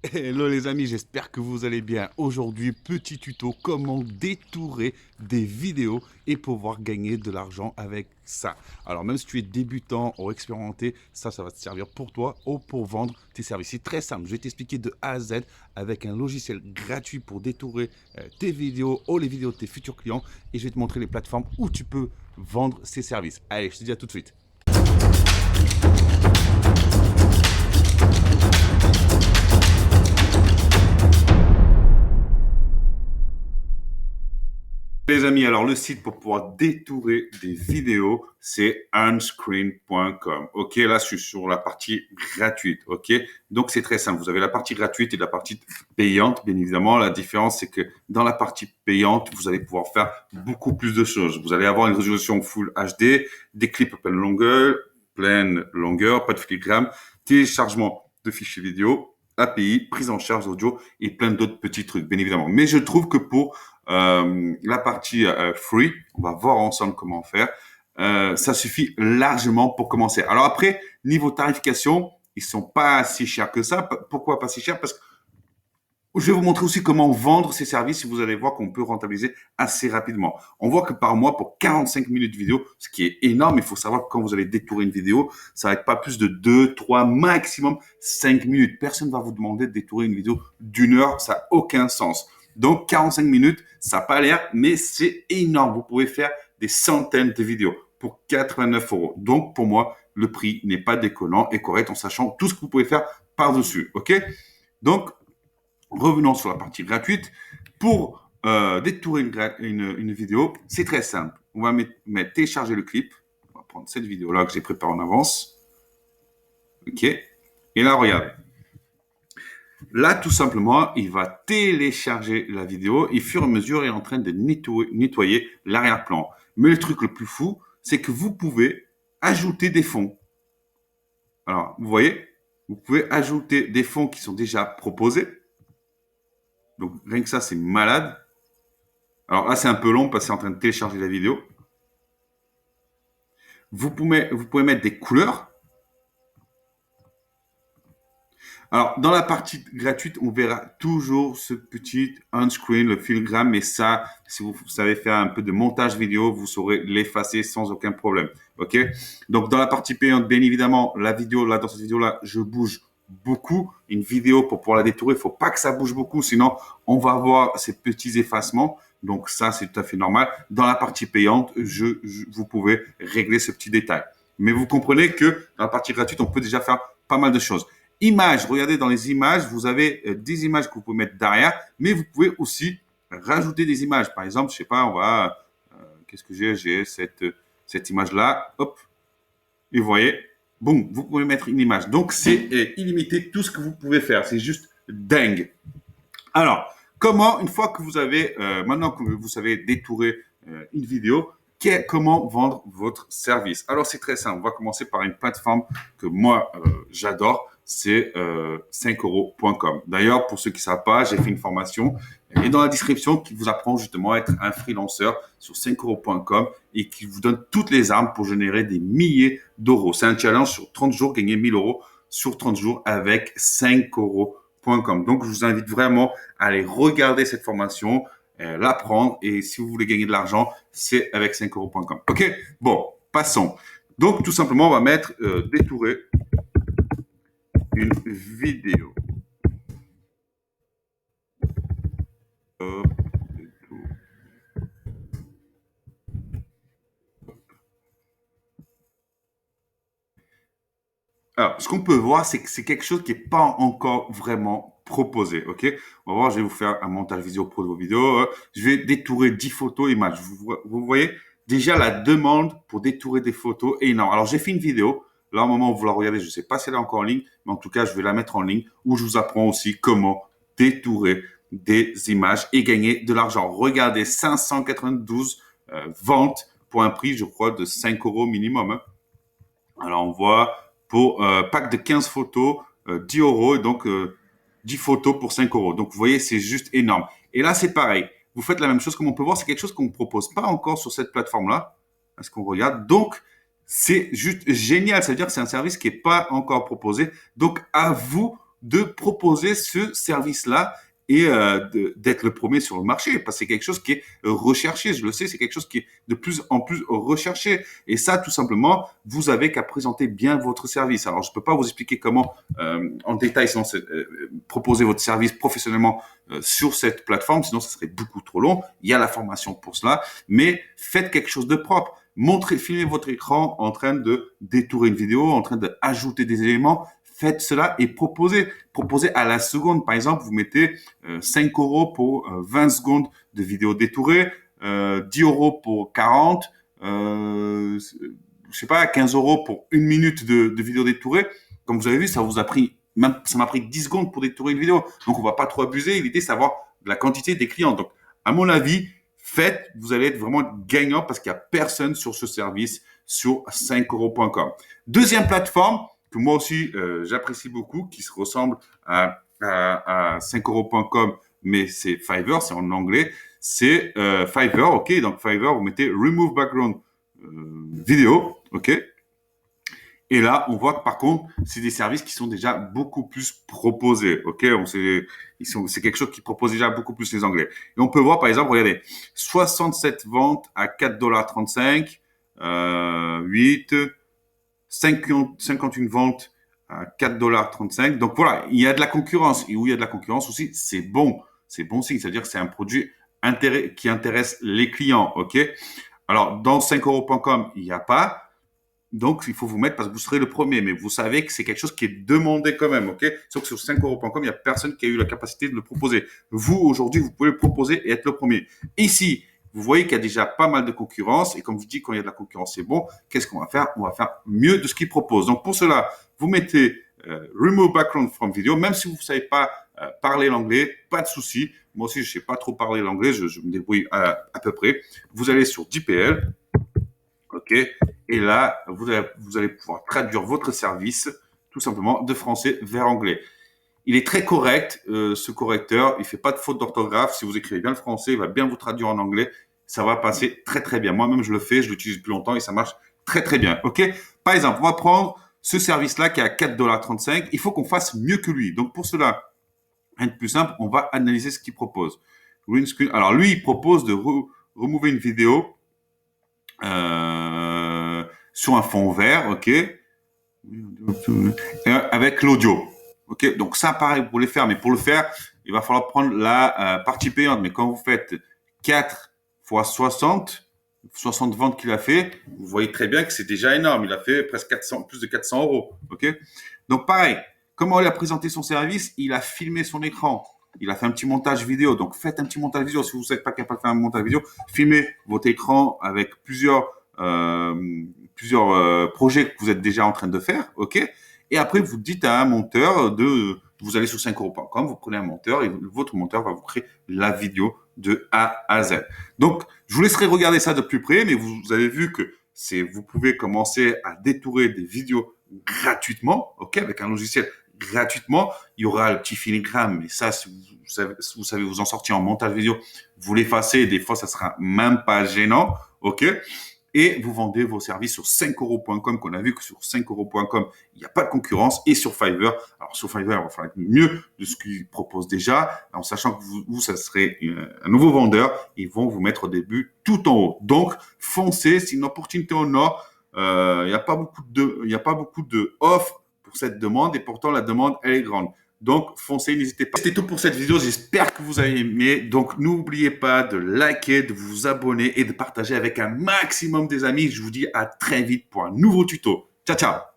Hello les amis, j'espère que vous allez bien. Aujourd'hui, petit tuto, comment détourer des vidéos et pouvoir gagner de l'argent avec ça. Alors même si tu es débutant ou expérimenté, ça va te servir pour toi ou pour vendre tes services. C'est très simple, je vais t'expliquer de A à Z avec un logiciel gratuit pour détourer tes vidéos ou les vidéos de tes futurs clients et je vais te montrer les plateformes où tu peux vendre ces services. Allez, je te dis à tout de suite. Les amis, alors le site pour pouvoir détourer des vidéos, c'est unscreen.com. Ok, là je suis sur la partie gratuite. Ok, donc c'est très simple. Vous avez la partie gratuite et la partie payante. Bien évidemment, la différence c'est que dans la partie payante, vous allez pouvoir faire beaucoup plus de choses. Vous allez avoir une résolution Full HD, des clips pleine longueur, pas de filigrane, téléchargement de fichiers vidéo, API, prise en charge audio et plein d'autres petits trucs, bien évidemment. Mais je trouve que pour la partie free, on va voir ensemble comment faire. Ça suffit largement pour commencer. Alors après, niveau tarification, ils sont pas si chers que ça. Pourquoi pas si chers? Parce que je vais vous montrer aussi comment vendre ces services et vous allez voir qu'on peut rentabiliser assez rapidement. On voit que par mois, pour 45 minutes de vidéo, ce qui est énorme, il faut savoir que quand vous allez détourer une vidéo, ça va être pas plus de 2, 3, maximum 5 minutes. Personne ne va vous demander de détourer une vidéo d'une heure, ça n'a aucun sens. Donc 45 minutes, ça n'a pas l'air, mais c'est énorme. Vous pouvez faire des centaines de vidéos pour 89 euros. Donc pour moi, le prix n'est pas déconnant et correct en sachant tout ce que vous pouvez faire par-dessus. OK? Donc, revenons sur la partie gratuite. Pour détourer une vidéo, c'est très simple. On va mettre télécharger le clip. On va prendre cette vidéo-là que j'ai préparée en avance. OK. Et là, regarde. Là, tout simplement, il va télécharger la vidéo et, au fur et à mesure, il est en train de nettoyer l'arrière-plan. Mais le truc le plus fou, c'est que vous pouvez ajouter des fonds. Alors, vous voyez, vous pouvez ajouter des fonds qui sont déjà proposés. Donc, rien que ça, c'est malade. Alors là, c'est un peu long parce que c'est en train de télécharger la vidéo. Vous pouvez mettre des couleurs. Alors, dans la partie gratuite, on verra toujours ce petit on-screen, le filigrane, mais ça, si vous savez faire un peu de montage vidéo, vous saurez l'effacer sans aucun problème. OK? Donc, dans la partie payante, bien évidemment, la vidéo, là, dans cette vidéo-là, je bouge beaucoup. Une vidéo, pour pouvoir la détourer, il faut pas que ça bouge beaucoup, sinon, on va avoir ces petits effacements. Donc, ça, c'est tout à fait normal. Dans la partie payante, vous pouvez régler ce petit détail. Mais vous comprenez que dans la partie gratuite, on peut déjà faire pas mal de choses. Images, regardez dans les images, vous avez des images que vous pouvez mettre derrière, mais vous pouvez aussi rajouter des images. Par exemple, je sais pas, qu'est-ce que j'ai? J'ai cette image-là, hop, et vous voyez, boum, vous pouvez mettre une image. Donc, c'est illimité tout ce que vous pouvez faire. C'est juste dingue. Alors, comment, une fois que vous avez, maintenant que vous savez détourer une vidéo, comment vendre votre service? Alors, c'est très simple. On va commencer par une plateforme que moi, j'adore. C'est 5euros.com. D'ailleurs, pour ceux qui ne savent pas, j'ai fait une formation et dans la description qui vous apprend justement à être un freelanceur sur 5euros.com et qui vous donne toutes les armes pour générer des milliers d'euros. C'est un challenge sur 30 jours, gagner 1000 euros sur 30 jours avec 5 euros. Donc, je vous invite vraiment à aller regarder cette formation, l'apprendre. Et si vous voulez gagner de l'argent, c'est avec 5euros.com. OK? Bon, passons. Donc, tout simplement, on va mettre détourer une vidéo. Alors, ce qu'on peut voir, c'est que c'est quelque chose qui n'est pas encore vraiment proposé. OK? On va voir, je vais vous faire un montage vidéo pour vos vidéos. Je vais détourer 10 photos, images. Vous voyez, déjà, la demande pour détourer des photos est énorme. Alors, j'ai fait une vidéo. Là, au moment où vous la regardez, je ne sais pas si elle est encore en ligne, mais en tout cas, je vais la mettre en ligne où je vous apprends aussi comment détourer des images et gagner de l'argent. Regardez, 592 ventes pour un prix, je crois, de 5 euros minimum. Hein. Alors, on voit pour pack de 15 photos, 10 euros, et donc 10 photos pour 5 euros. Donc, vous voyez, c'est juste énorme. Et là, c'est pareil. Vous faites la même chose. Comme on peut voir, c'est quelque chose qu'on ne propose pas encore sur cette plateforme-là. Est-ce qu'on regarde? Donc, c'est juste génial. Ça veut dire que c'est un service qui n'est pas encore proposé. Donc, à vous de proposer ce service-là et d'être le premier sur le marché, parce que c'est quelque chose qui est recherché. Je le sais, c'est quelque chose qui est de plus en plus recherché. Et ça, tout simplement, vous avez qu'à présenter bien votre service. Alors, je peux pas vous expliquer comment en détail, sinon proposer votre service professionnellement sur cette plateforme, sinon ça serait beaucoup trop long. Il y a la formation pour cela, mais faites quelque chose de propre. Filmez votre écran en train de détourer une vidéo, en train d'ajouter des éléments. Faites cela et proposez. Proposez à la seconde. Par exemple, vous mettez 5 euros pour 20 secondes de vidéo détourée, 10 euros pour 40, je sais pas, 15 euros pour une minute de vidéo détourée. Comme vous avez vu, ça m'a pris 10 secondes pour détourer une vidéo. Donc, on va pas trop abuser. L'idée, c'est d'avoir la quantité des clients. Donc, à mon avis, vous allez être vraiment gagnant parce qu'il n'y a personne sur ce service sur 5euros.com. Deuxième plateforme que moi aussi j'apprécie beaucoup, qui se ressemble à 5euros.com, mais c'est Fiverr, c'est en anglais. C'est Fiverr, ok. Donc Fiverr, vous mettez Remove Background Vidéo, ok. Et là, on voit que par contre, c'est des services qui sont déjà beaucoup plus proposés. Ok, c'est quelque chose qui propose déjà beaucoup plus les Anglais. Et on peut voir, par exemple, regardez, 67 ventes à 4,35 $, 8, 51 ventes à 4,35 $. Donc voilà, il y a de la concurrence. Et où il y a de la concurrence aussi, c'est bon. C'est bon signe. C'est-à-dire que c'est un produit qui intéresse les clients. Ok. Alors, dans 5euros.com, il n'y a pas. Donc, il faut vous mettre parce que vous serez le premier. Mais vous savez que c'est quelque chose qui est demandé quand même, ok? Sauf que sur 5euros.com, il n'y a personne qui a eu la capacité de le proposer. Vous, aujourd'hui, vous pouvez le proposer et être le premier. Ici, vous voyez qu'il y a déjà pas mal de concurrence. Et comme je dis, quand il y a de la concurrence, c'est bon. Qu'est-ce qu'on va faire? On va faire mieux de ce qu'ils proposent. Donc, pour cela, vous mettez Remove Background from Video. Même si vous ne savez pas parler l'anglais, pas de souci. Moi aussi, je ne sais pas trop parler l'anglais. Je me débrouille à peu près. Vous allez sur DeepL. OK. Et là, vous allez pouvoir traduire votre service tout simplement de français vers anglais. Il est très correct, ce correcteur. Il fait pas de faute d'orthographe. Si vous écrivez bien le français, il va bien vous traduire en anglais. Ça va passer très, très bien. Moi-même, je le fais. Je l'utilise depuis longtemps et ça marche très, très bien. OK. Par exemple, on va prendre ce service-là qui est à 4,35 $. Il faut qu'on fasse mieux que lui. Donc, pour cela, rien de plus simple, on va analyser ce qu'il propose. Green screen. Alors, lui, il propose de remover une vidéo sur un fond vert, ok, avec l'audio, ok. Donc ça, pareil, pour les faire, mais pour le faire, il va falloir prendre la partie payante. Mais quand vous faites 4 fois 60 ventes qu'il a fait, vous voyez très bien que c'est déjà énorme. Il a fait presque plus de 400 euros, ok. Donc pareil, comment il a présenté son service? Il a filmé son écran. Il a fait un petit montage vidéo. Donc, faites un petit montage vidéo. Si vous n'êtes pas capable de faire un montage vidéo, filmez votre écran avec plusieurs projets que vous êtes déjà en train de faire. OK? Et après, vous dites à un monteur vous allez sur 5euros.com, vous prenez un monteur et votre monteur va vous créer la vidéo de A à Z. Donc, je vous laisserai regarder ça de plus près, mais vous avez vu que vous pouvez commencer à détourer des vidéos gratuitement, OK? Avec un logiciel gratuitement. Il y aura le petit filigrane, mais ça, si vous savez vous en sortir en montage vidéo, vous l'effacez. Des fois, ça sera même pas gênant, ok. Et vous vendez vos services sur 5euros.com, qu'on a vu que sur 5euros.com, il n'y a pas de concurrence. Et sur Fiverr, alors sur Fiverr, il va falloir être mieux de ce qu'ils proposent déjà, en sachant que vous, ça serait un nouveau vendeur. Ils vont vous mettre au début tout en haut. Donc, foncez, c'est une opportunité en or. Il n'y a pas beaucoup de offres pour cette demande et pourtant la demande elle est grande. Donc foncez, n'hésitez pas. C'était tout pour cette vidéo, j'espère que vous avez aimé. Donc n'oubliez pas de liker, de vous abonner et de partager avec un maximum des amis. Je vous dis à très vite pour un nouveau tuto. Ciao ciao.